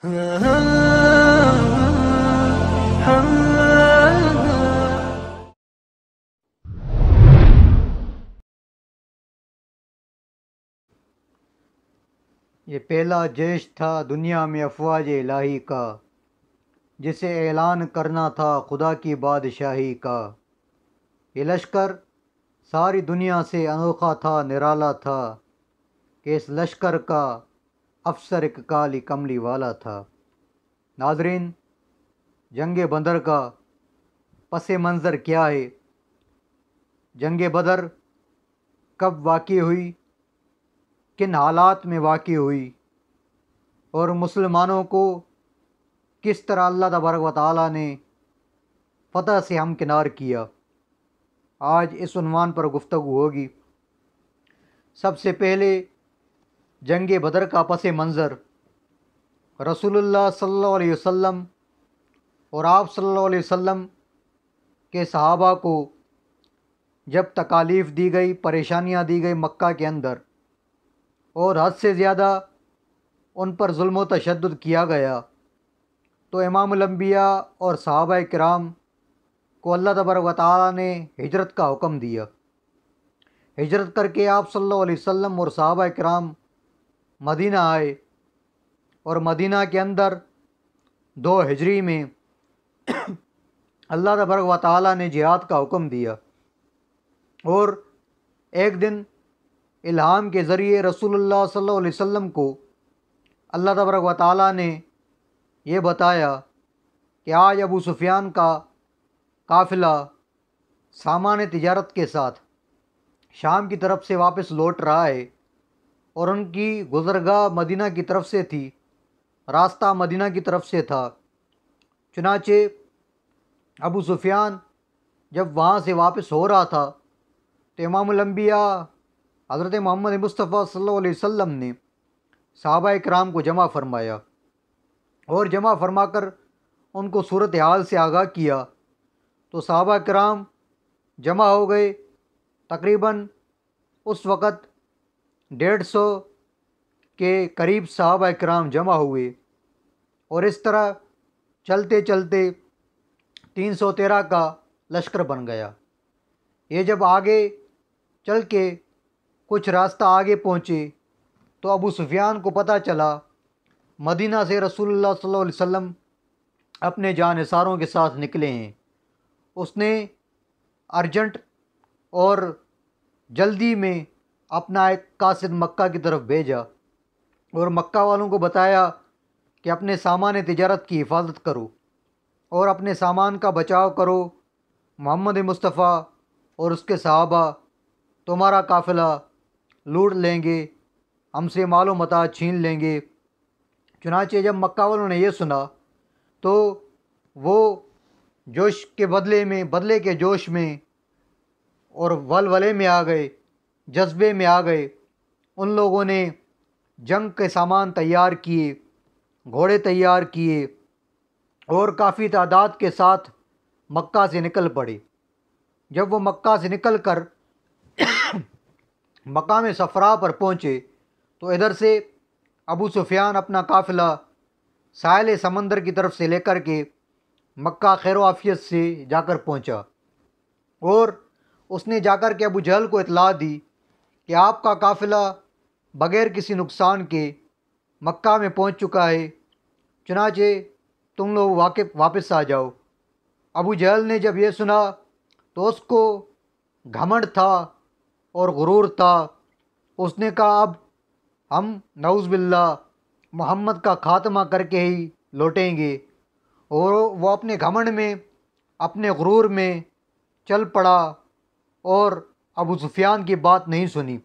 یہ پہلا جیش تھا دنیا میں افواج الہی کا، جسے اعلان کرنا تھا خدا کی بادشاہی کا۔ یہ لشکر ساری دنیا سے انوکھا تھا، نرالا تھا، کہ اس لشکر کا افسر ایک کالی کملی والا تھا۔ ناظرین، جنگ بدر کا پس منظر کیا ہے؟ جنگ بدر کب واقع ہوئی، کن حالات میں واقع ہوئی، اور مسلمانوں کو کس طرح اللہ تبارک و تعالیٰ نے فتح سے ہمکنار کیا، آج اس عنوان پر گفتگو ہوگی۔ سب سے پہلے جنگ بدر کا پس منظر، رسول اللہ صلی اللہ علیہ وسلم اور آپ صلی اللہ علیہ وسلم کے صحابہ کو جب تکالیف دی گئی، پریشانیاں دی گئی مکہ کے اندر، اور حد سے زیادہ ان پر ظلم و تشدد کیا گیا، تو امام الانبیاء اور صحابہ کرام کو اللہ تبارک و تعالیٰ نے ہجرت کا حکم دیا۔ ہجرت کر کے آپ صلی اللہ علیہ وسلم اور صحابہ کرام مدینہ آئے، اور مدینہ کے اندر 2 ہجری میں اللہ تبارک و تعالیٰ نے جہاد کا حکم دیا، اور ایک دن الہام کے ذریعے رسول اللہ صلی اللہ علیہ وسلم کو اللہ تبارک و تعالیٰ نے یہ بتایا کہ آج ابو سفیان کا قافلہ سامان تجارت کے ساتھ شام کی طرف سے واپس لوٹ رہا ہے، اور ان کی گزرگاہ مدینہ کی طرف سے تھی، راستہ مدینہ کی طرف سے تھا۔ چنانچہ ابو سفیان جب وہاں سے واپس ہو رہا تھا تو امام الانبیاء حضرت محمد مصطفیٰ صلی اللہ علیہ وسلم نے صحابہ کرام کو جمع فرمایا، اور جمع فرما کر ان کو صورتحال سے آگاہ کیا، تو صحابہ کرام جمع ہو گئے۔ تقریباً اس وقت 150 کے قریب صحابہ کرام جمع ہوئے، اور اس طرح چلتے چلتے 313 کا لشکر بن گیا۔ یہ جب آگے چل کے کچھ راستہ آگے پہنچے تو ابو سفیان کو پتہ چلا مدینہ سے رسول اللہ صلی اللہ علیہ وسلم اپنے جانثاروں کے ساتھ نکلے ہیں۔ اس نے ارجنٹ اور جلدی میں اپنا ایک قاصد مکہ کی طرف بھیجا، اور مکہ والوں کو بتایا کہ اپنے سامان تجارت کی حفاظت کرو اور اپنے سامان کا بچاؤ کرو، محمد مصطفیٰ اور اس کے صحابہ تمہارا قافلہ لوٹ لیں گے، ہم سے مال و متاع چھین لیں گے۔ چنانچہ جب مکہ والوں نے یہ سنا تو وہ جوش کے بدلے کے جوش میں اور ولولے میں آ گئے، جذبے میں آ گئے۔ ان لوگوں نے جنگ کے سامان تیار کیے، گھوڑے تیار کیے، اور کافی تعداد کے ساتھ مکہ سے نکل پڑے۔ جب وہ مکہ سے نکل کر مقام صفرا پر پہنچے تو ادھر سے ابو سفیان اپنا قافلہ ساحل سمندر کی طرف سے لے کر کے مکہ خیر و عافیت سے جا کر پہنچا، اور اس نے جا کر کے ابو جہل کو اطلاع دی کہ آپ کا قافلہ بغیر کسی نقصان کے مکہ میں پہنچ چکا ہے، چنانچہ تم لوگ واپس آ جاؤ۔ ابو جہل نے جب یہ سنا تو اس کو گھمنڈ تھا اور غرور تھا۔ اس نے کہا اب ہم نعوذ باللہ محمد کا خاتمہ کر کے ہی لوٹیں گے، اور وہ اپنے گھمنڈ میں، اپنے غرور میں چل پڑا اور ابو سفیان کی بات نہیں سنی۔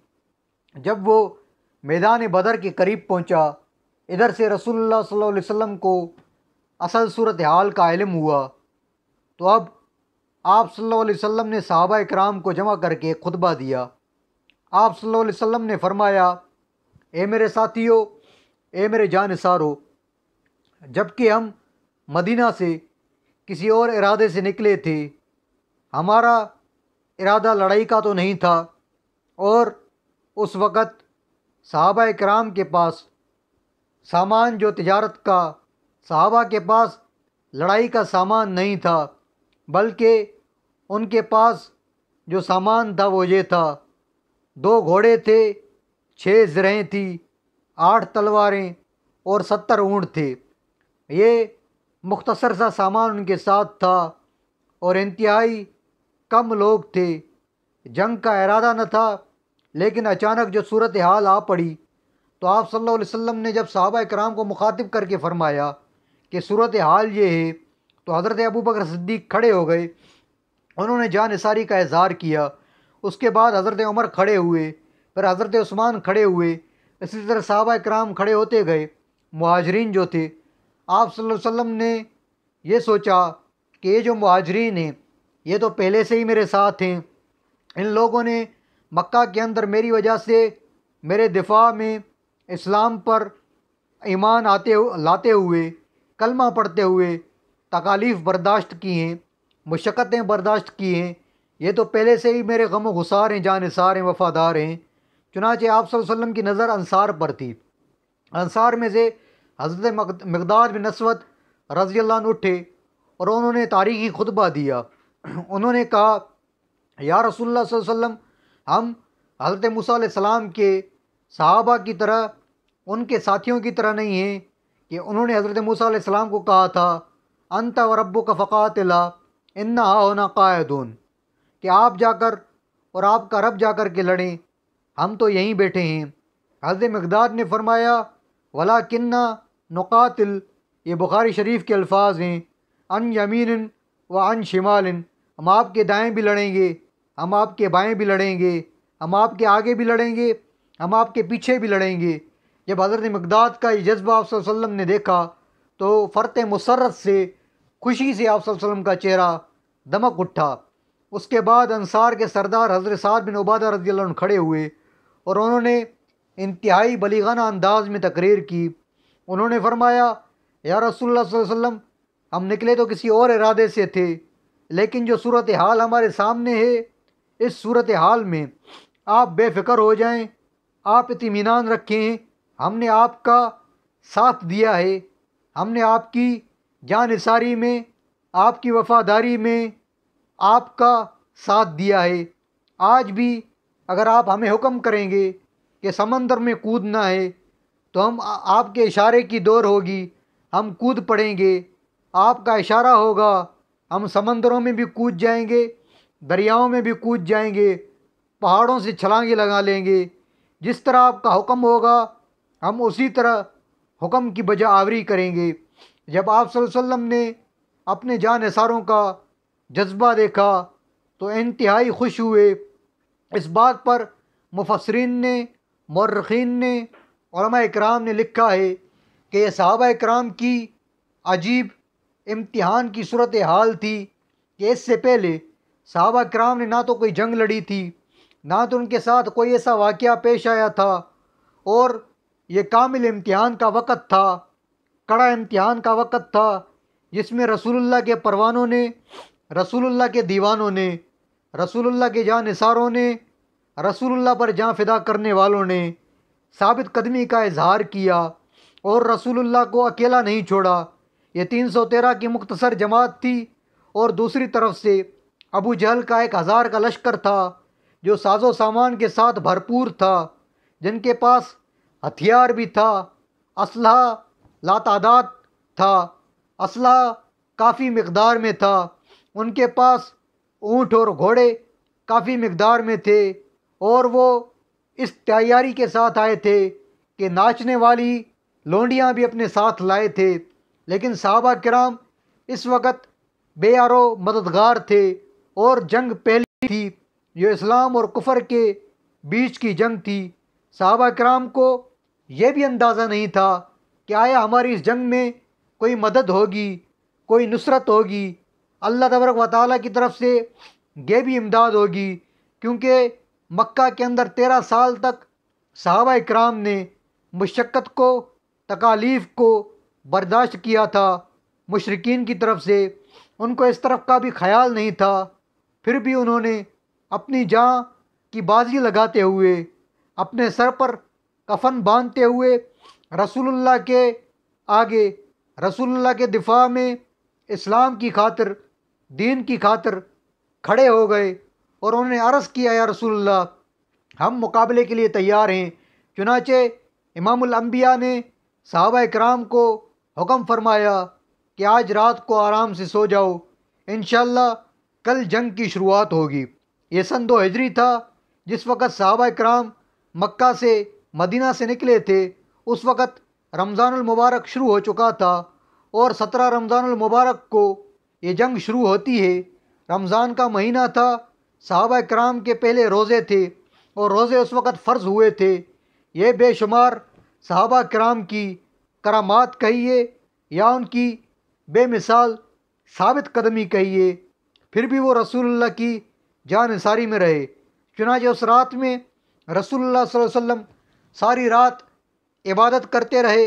جب وہ میدان بدر کے قریب پہنچا، ادھر سے رسول اللہ صلی اللہ علیہ وسلم کو اصل صورتحال کا علم ہوا، تو اب آپ صلی اللہ علیہ وسلم نے صحابہ کرام کو جمع کر کے خطبہ دیا۔ آپ صلی اللہ علیہ وسلم نے فرمایا، اے میرے ساتھیو، اے میرے جانثارو، جب کہ ہم مدینہ سے کسی اور ارادے سے نکلے تھے، ہمارا ارادہ لڑائی کا تو نہیں تھا، اور اس وقت صحابہ کرام کے پاس سامان جو تجارت کا صحابہ کے پاس لڑائی کا سامان نہیں تھا، بلکہ ان کے پاس جو سامان تھا وہ یہ تھا: 2 گھوڑے تھے، 6 زرہیں تھی، 8 تلواریں اور 70 اونٹ تھے۔ یہ مختصر سا سامان ان کے ساتھ تھا اور انتہائی کم لوگ تھے۔ جنگ کا ارادہ نہ تھا، لیکن اچانک جو صورتحال آ پڑی تو آپ صلی اللہ علیہ وسلم نے جب صحابہ کرام کو مخاطب کر کے فرمایا کہ صورتحال یہ ہے، تو حضرت ابوبکر صدیق کھڑے ہو گئے، انہوں نے جاں نثاری کا اظہار کیا۔ اس کے بعد حضرت عمر کھڑے ہوئے، پھر حضرت عثمان کھڑے ہوئے، اسی طرح صحابہ کرام کھڑے ہوتے گئے۔ مہاجرین جو تھے، آپ صلی اللہ علیہ وسلم نے یہ سوچا کہ یہ جو مہاجرین ہیں یہ تو پہلے سے ہی میرے ساتھ ہیں، ان لوگوں نے مکہ کے اندر میری وجہ سے میرے دفاع میں اسلام پر ایمان لاتے ہوئے، کلمہ پڑھتے ہوئے تکالیف برداشت کی ہیں، مشقتیں برداشت کی ہیں، یہ تو پہلے سے ہی میرے غم و غصار ہیں، جاں نثار ہیں، وفادار ہیں۔ چنانچہ آپ صلی اللہ علیہ وسلم کی نظر انصار پر تھی۔ انصار میں سے حضرت مقداد بن اسود رضی اللہ عنہ اٹھے اور انہوں نے تاریخی خطبہ دیا۔ انہوں نے کہا: یا رسول اللہ صلی اللہ علیہ وسلم، ہم حضرت موسیٰ علیہ السلام کے صحابہ کی طرح، ان کے ساتھیوں کی طرح نہیں ہیں کہ انہوں نے حضرت موسیٰ علیہ السلام کو کہا تھا: انت وربک فقاتلا انا ہاہنا قاعدون، کہ آپ جا کر اور آپ کا رب جا کر کے لڑیں، ہم تو یہیں بیٹھے ہیں۔ حضرت مقداد نے فرمایا: ولاکننا نقاتل، یہ بخاری شریف کے الفاظ ہیں، ان یمین و ان شمال، ہم آپ کے دائیں بھی لڑیں گے، ہم آپ کے بائیں بھی لڑیں گے، ہم آپ کے آگے بھی لڑیں گے، ہم آپ کے پیچھے بھی لڑیں گے۔ جب حضرت مقداد کا یہ جذبہ آپ صلی اللہ علیہ وسلم نے دیکھا تو فرط مسرت سے، خوشی سے آپ صلی اللہ علیہ وسلم کا چہرہ دمک اٹھا۔ اس کے بعد انصار کے سردار حضرت سعد بن عبادہ رضی اللہ عنہ کھڑے ہوئے اور انہوں نے انتہائی بلیغانہ انداز میں تقریر کی۔ انہوں نے فرمایا: یا رسول اللہ صلی اللہ علیہ وسلم، ہم نکلے تو کسی اور ارادے سے تھے، لیکن جو صورتحال ہمارے سامنے ہے، اس صورتحال میں آپ بے فکر ہو جائیں، آپ اطمینان رکھیں، ہم نے آپ کا ساتھ دیا ہے، ہم نے آپ کی جاں نثاری میں، آپ کی وفاداری میں آپ کا ساتھ دیا ہے۔ آج بھی اگر آپ ہمیں حکم کریں گے کہ سمندر میں کودنا ہے تو ہم آپ کے اشارے کی دور ہوگی، ہم کود پڑیں گے، آپ کا اشارہ ہوگا، ہم سمندروں میں بھی کود جائیں گے، دریاؤں میں بھی کود جائیں گے، پہاڑوں سے چھلانگیں لگا لیں گے، جس طرح آپ کا حکم ہوگا ہم اسی طرح حکم کی بجا آوری کریں گے۔ جب آپ صلی اللہ علیہ وسلم نے اپنے جاں نثاروں کا جذبہ دیکھا تو انتہائی خوش ہوئے۔ اس بات پر مفسرین نے، مورخین نے، علماء اکرام نے لکھا ہے کہ یہ صحابہ اکرام کی عجیب امتحان کی صورتحال تھی کہ اس سے پہلے صحابہ کرام نے نہ تو کوئی جنگ لڑی تھی، نہ تو ان کے ساتھ کوئی ایسا واقعہ پیش آیا تھا، اور یہ کامل امتحان کا وقت تھا، کڑا امتحان کا وقت تھا، جس میں رسول اللہ کے پروانوں نے، رسول اللہ کے دیوانوں نے، رسول اللہ کے جاں نثاروں نے، رسول اللہ پر جاں فدا کرنے والوں نے ثابت قدمی کا اظہار کیا اور رسول اللہ کو اکیلا نہیں چھوڑا۔ یہ 313 کی مختصر جماعت تھی اور دوسری طرف سے ابو جہل کا 1000 کا لشکر تھا جو ساز و سامان کے ساتھ بھرپور تھا، جن کے پاس ہتھیار بھی تھا، اسلحہ لاتعداد تھا، اسلحہ کافی مقدار میں تھا، ان کے پاس اونٹ اور گھوڑے کافی مقدار میں تھے، اور وہ اس تیاری کے ساتھ آئے تھے کہ ناچنے والی لونڈیاں بھی اپنے ساتھ لائے تھے۔ لیکن صحابہ کرام اس وقت بے یارو مددگار تھے اور جنگ پہلی تھی جو اسلام اور کفر کے بیچ کی جنگ تھی۔ صحابہ کرام کو یہ بھی اندازہ نہیں تھا کہ آیا ہماری اس جنگ میں کوئی مدد ہوگی، کوئی نصرت ہوگی، اللہ تبارک و تعالیٰ کی طرف سے یہ بھی امداد ہوگی، کیونکہ مکہ کے اندر 13 سال تک صحابہ کرام نے مشقت کو، تکالیف کو برداشت کیا تھا مشرکین کی طرف سے، ان کو اس طرف کا بھی خیال نہیں تھا، پھر بھی انہوں نے اپنی جاں کی بازی لگاتے ہوئے، اپنے سر پر کفن باندھتے ہوئے رسول اللہ کے آگے، رسول اللہ کے دفاع میں اسلام کی خاطر، دین کی خاطر کھڑے ہو گئے اور انہوں نے عرض کیا یا رسول اللہ ہم مقابلے کے لیے تیار ہیں۔ چنانچہ امام الانبیاء نے صحابہ کرام کو حکم فرمایا کہ آج رات کو آرام سے سو جاؤ، انشاءاللہ کل جنگ کی شروعات ہوگی۔ یہ سن 2 ہجری تھا، جس وقت صحابہ کرام مکہ سے مدینہ سے نکلے تھے۔ اس وقت رمضان المبارک شروع ہو چکا تھا اور 17 رمضان المبارک کو یہ جنگ شروع ہوتی ہے۔ رمضان کا مہینہ تھا، صحابہ کرام کے پہلے روزے تھے اور روزے اس وقت فرض ہوئے تھے۔ یہ بے شمار صحابہ کرام کی کرامات کہیے یا ان کی بے مثال ثابت قدمی کہیے، پھر بھی وہ رسول اللہ کی جان نثاری میں رہے۔ چنانچہ اس رات میں رسول اللہ صلی اللہ علیہ وسلم ساری رات عبادت کرتے رہے،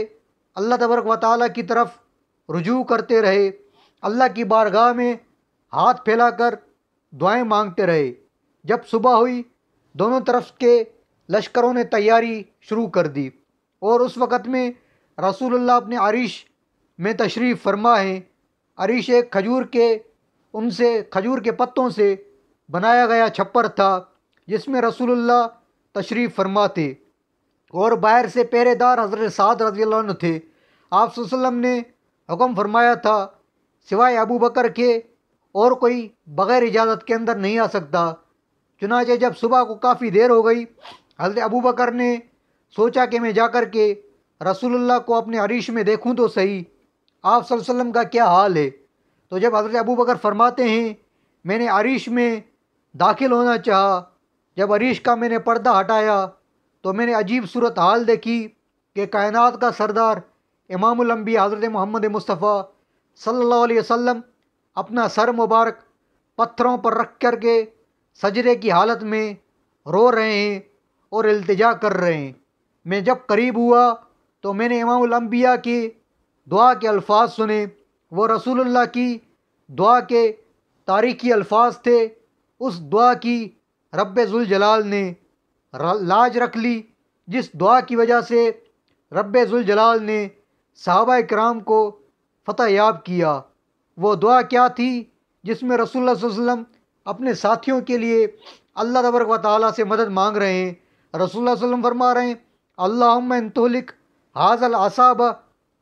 اللہ تبارک و تعالیٰ کی طرف رجوع کرتے رہے، اللہ کی بارگاہ میں ہاتھ پھیلا کر دعائیں مانگتے رہے۔ جب صبح ہوئی دونوں طرف کے لشکروں نے تیاری شروع کر دی اور اس وقت میں رسول اللہ اپنے عریش میں تشریف فرما ہیں۔ عریش ایک کھجور کے پتوں سے بنایا گیا چھپر تھا جس میں رسول اللہ تشریف فرما تھے، اور باہر سے پہرے دار حضرت سعد رضی اللہ عنہ تھے۔ آپ صلی اللہ علیہ وسلم نے حکم فرمایا تھا سوائے ابو بکر کے اور کوئی بغیر اجازت کے اندر نہیں آ سکتا۔ چنانچہ جب صبح کو کافی دیر ہو گئی، حضرت ابو بکر نے سوچا کہ میں جا کر کے رسول اللہ کو اپنے عریش میں دیکھوں تو صحیح، آپ صلی اللہ علیہ وسلم کا کیا حال ہے۔ تو جب حضرت ابو بکر فرماتے ہیں میں نے عریش میں داخل ہونا چاہا، جب عریش کا میں نے پردہ ہٹایا تو میں نے عجیب صورت حال دیکھی کہ کائنات کا سردار امام الانبیاء حضرت محمد مصطفیٰ صلی اللہ علیہ وسلم اپنا سر مبارک پتھروں پر رکھ کر کے سجدے کی حالت میں رو رہے ہیں اور التجا کر رہے ہیں۔ میں جب قریب ہوا تو میں نے امام الانبیاء کی دعا کے الفاظ سنے، وہ رسول اللہ کی دعا کے تاریخی الفاظ تھے۔ اس دعا کی رب ذوالجلال نے لاج رکھ لی، جس دعا کی وجہ سے رب ذوالجلال نے صحابہ کرام کو فتح یاب کیا۔ وہ دعا کیا تھی جس میں رسول اللہ صلی اللہ علیہ وسلم اپنے ساتھیوں کے لیے اللہ تبارک و تعالیٰ سے مدد مانگ رہے ہیں۔ رسول اللہ صلی اللہ علیہ وسلم فرما رہے ہیں اللہم ان تہلک ھذا العصابہ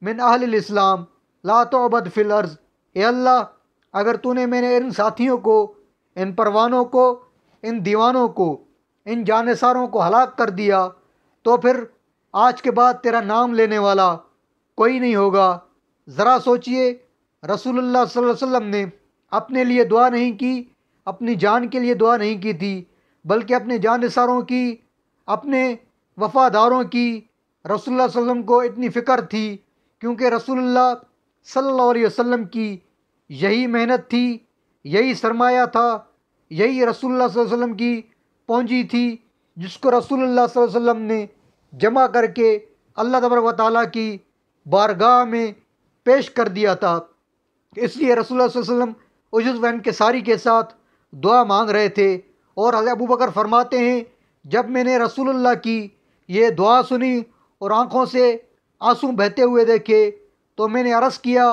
من اہل الاسلام لا تعبد فی الارض، اے اللہ اگر تو نے میرے ان ساتھیوں کو، ان پروانوں کو، ان دیوانوں کو، ان جانثاروں کو ہلاک کر دیا تو پھر آج کے بعد تیرا نام لینے والا کوئی نہیں ہوگا۔ ذرا سوچئے رسول اللہ صلی اللہ علیہ وسلم نے اپنے لیے دعا نہیں کی، اپنی جان کے لیے دعا نہیں کی تھی، بلکہ اپنے جانثاروں کی، اپنے وفاداروں کی۔ رسول اللہ صلی اللہ علیہ وسلم کو اتنی فکر تھی کیونکہ رسول اللہ صلی اللہ علیہ وسلم کی یہی محنت تھی، یہی سرمایہ تھا، یہی رسول اللہ صلی اللہ علیہ وسلم کی پونجی تھی جس کو رسول اللہ صلی اللہ علیہ وسلم نے جمع کر کے اللہ تبارک و تعالیٰ کی بارگاہ میں پیش کر دیا تھا۔ اس لیے رسول اللہ صلی اللہ علیہ وسلم عجز و انکساری کے ساتھ دعا مانگ رہے تھے۔ اور حضرت ابو بکر فرماتے ہیں جب میں نے رسول اللہ کی یہ دعا سنی اور آنکھوں سے آنسو بہتے ہوئے دیکھے تو میں نے عرض کیا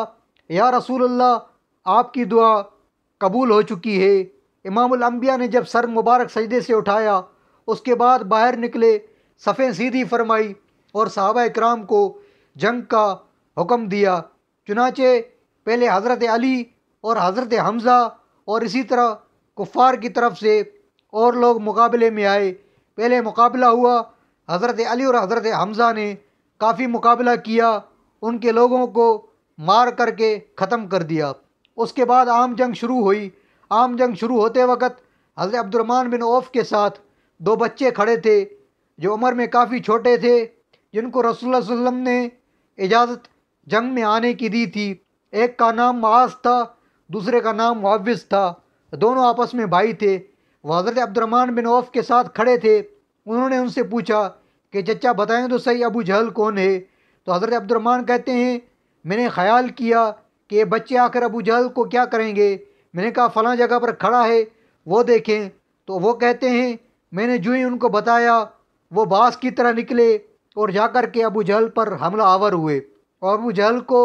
یا رسول اللہ آپ کی دعا قبول ہو چکی ہے۔ امام الانبیاء نے جب سر مبارک سجدے سے اٹھایا اس کے بعد باہر نکلے، صفیں سیدھی فرمائی اور صحابہ کرام کو جنگ کا حکم دیا۔ چنانچہ پہلے حضرت علی اور حضرت حمزہ اور اسی طرح کفار کی طرف سے اور لوگ مقابلے میں آئے۔ پہلے مقابلہ ہوا، حضرت علی اور حضرت حمزہ نے کافی مقابلہ کیا، ان کے لوگوں کو مار کر کے ختم کر دیا۔ اس کے بعد عام جنگ شروع ہوئی۔ عام جنگ شروع ہوتے وقت حضرت عبد الرحمن بن عوف کے ساتھ 2 بچے کھڑے تھے جو عمر میں کافی چھوٹے تھے، جن کو رسول اللہ صلی اللہ علیہ وسلم نے اجازت جنگ میں آنے کی دی تھی۔ ایک کا نام معاذ تھا، دوسرے کا نام معوذ تھا، دونوں آپس میں بھائی تھے۔ وہ حضرت عبد الرحمن بن عوف کے ساتھ کھڑے تھے۔ انہوں نے ان سے پوچھا کہ چچا بتائیں تو صحیح ابو جہل کون ہے؟ تو حضرت عبد الرحمن کہتے ہیں میں نے خیال کیا کہ یہ بچے آخر ابو جہل کو کیا کریں گے، میں نے کہا فلاں جگہ پر کھڑا ہے وہ دیکھیں۔ تو وہ کہتے ہیں میں نے جو ہی ان کو بتایا وہ باز کی طرح نکلے اور جا کر کے ابو جہل پر حملہ آور ہوئے اور ابو جہل کو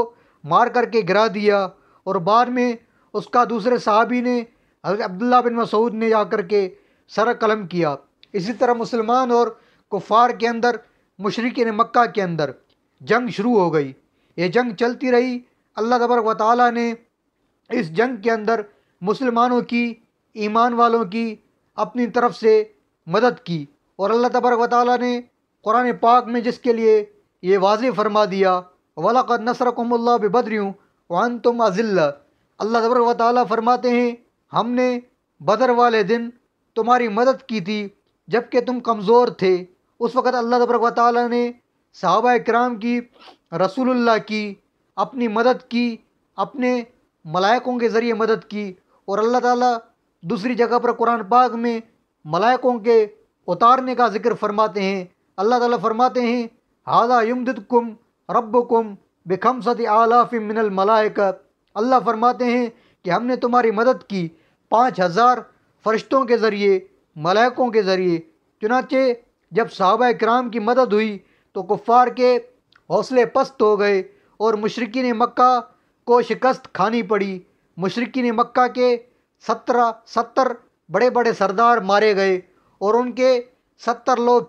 مار کر کے گرا دیا، اور بعد میں اس کا دوسرے صحابی نے حضرت عبداللہ بن مسعود نے جا کر کے سر قلم کیا۔ اسی طرح مسلمان اور کفار کے اندر، مشرکین مکہ کے اندر جنگ شروع ہو گئی۔ یہ جنگ چلتی رہی۔ اللہ تبارک و تعالیٰ نے اس جنگ کے اندر مسلمانوں کی، ایمان والوں کی اپنی طرف سے مدد کی، اور اللہ تبارک و تعالیٰ نے قرآن پاک میں جس کے لیے یہ واضح فرما دیا، وَلَقَدْ نَصْرَكُمُ اللَّهُ بِبَدْرٍ وَأَنْتُمْ أَذِلَّةٌ، اللہ تبارک و تعالیٰ فرماتے ہیں ہم نے بدر والے دن تمہاری مدد کی تھی جب کہ تم کمزور تھے۔ اس وقت اللہ تبارک و تعالیٰ نے صحابہ کرام کی، رسول اللہ کی اپنی مدد کی، اپنے ملائکوں کے ذریعے مدد کی۔ اور اللہ تعالیٰ دوسری جگہ پر قرآن پاک میں ملائکوں کے اتارنے کا ذکر فرماتے ہیں۔ اللہ تعالیٰ فرماتے ہیں هَذَا يُمْدِدْكُمْ رَبُّكُمْ بِخَمْسَةِ آلَافٍ مِّنَ الْمَلَائِكَةِ، اللہ فرماتے ہیں کہ ہم نے تمہاری مدد کی 5000 فرشتوں کے ذریعے، ملائکوں کے ذریعے۔ چنانچہ جب صحابہ کرام کی مدد ہوئی تو کفار کے حوصلے پست ہو گئے اور مشرکین مکہ کو شکست کھانی پڑی۔ مشرکین مکہ کے 70 بڑے بڑے سردار مارے گئے اور ان کے 70 لوگ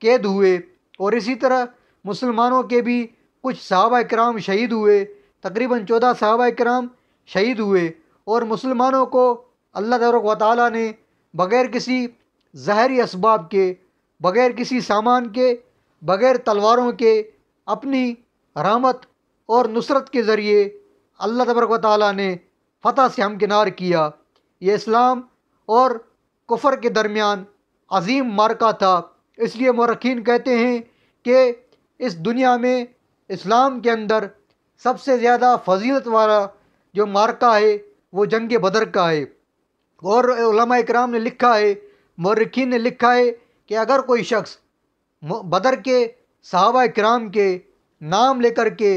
قید ہوئے، اور اسی طرح مسلمانوں کے بھی کچھ صحابہ کرام شہید ہوئے، تقریباً 14 صحابہ کرام شہید ہوئے۔ اور مسلمانوں کو اللہ تبارک و تعالیٰ نے بغیر کسی ظاہری اسباب کے، بغیر کسی سامان کے، بغیر تلواروں کے، اپنی رحمت اور نصرت کے ذریعے اللہ تبارک و تعالیٰ نے فتح سے ہمکنار کیا۔ یہ اسلام اور کفر کے درمیان عظیم معرکہ تھا۔ اس لیے مورخین کہتے ہیں کہ اس دنیا میں اسلام کے اندر سب سے زیادہ فضیلت والا جو معرکہ ہے وہ جنگ بدر کا ہے۔ اور علماء اکرام نے لکھا ہے، مورخین نے لکھا ہے کہ اگر کوئی شخص بدر کے صحابہ کرام کے نام لے کر کے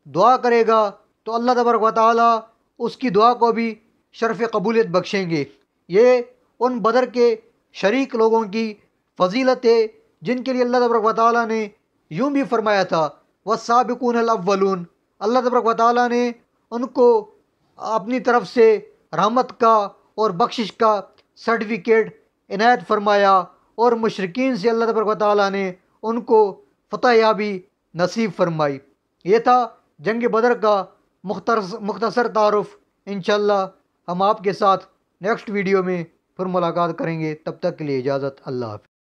دعا کرے گا تو اللہ تبارک و تعالیٰ اس کی دعا کو بھی شرف قبولیت بخشیں گے۔ یہ ان بدر کے شریک لوگوں کی فضیلت ہے جن کے لیے اللہ تبارک و تعالیٰ نے یوں بھی فرمایا تھا وَالسَّابِقُونَ الْأَوَّلُونَ، اللہ تبارک و تعالیٰ نے ان کو اپنی طرف سے رحمت کا اور بخشش کا سرٹیفکیٹ عنایت فرمایا، اور مشرکین سے اللہ تبارک و تعالیٰ نے ان کو فتح یابی نصیب فرمائی۔ یہ تھا جنگ بدر کا مختصر تعارف۔ انشاءاللہ ہم آپ کے ساتھ نیکسٹ ویڈیو میں پھر ملاقات کریں گے، تب تک کے لیے اجازت، اللہ حافظ۔